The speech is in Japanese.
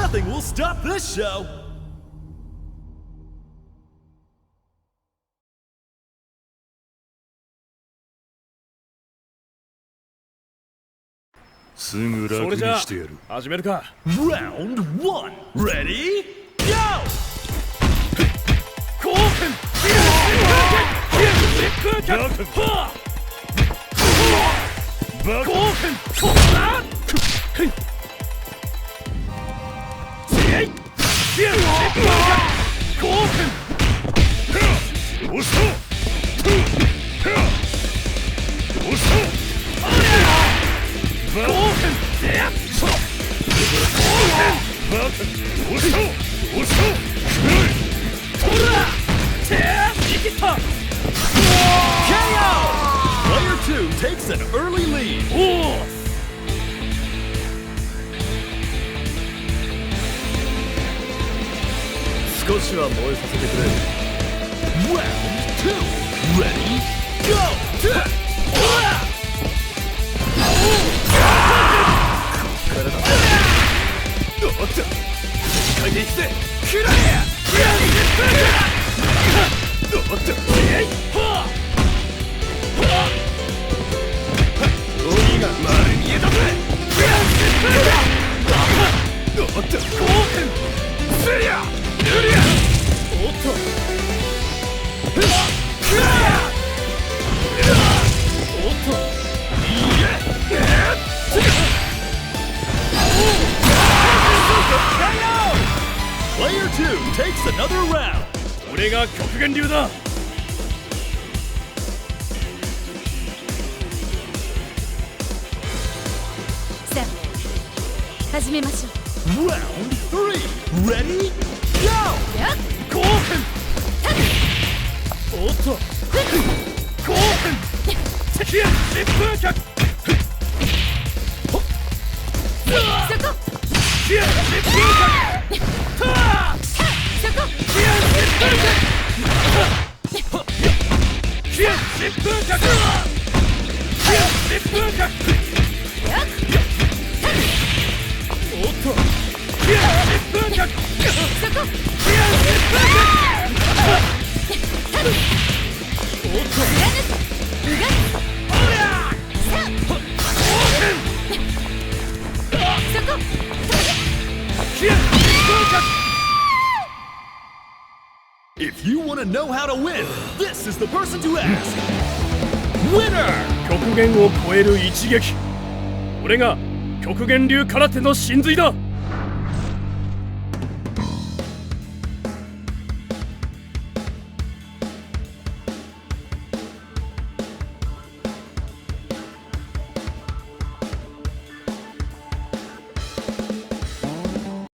Nothing will stop this show! すぐ楽にしてやる。始めるか。 Round 1 Ready? Go! 後編Player 2 takes an early lead. 少しは燃えさせてくれ。Round 2 Ready? Go! おっと回転してくらえ。おっと鬼が丸見えだぜ。おっと後編せりゃぬりゃ。おっとおっといやPlayer 2 takes another round. 俺が極限流だ。さあ始めましょう。 Round 3 Ready? Go! 後編おっと後編敵へ疾風脚そこ敵へ疾風脚そこ敵へ疾風脚敵へ疾風脚敵へ疾風脚おっと敵へ疾風脚そこ敵へ疾風脚おっとおりゃ後編そこ敵へ疾風脚If you want to know how to win, this is the person to ask. Winner! 極限を超える一撃。俺が極限流空手の神髄だ。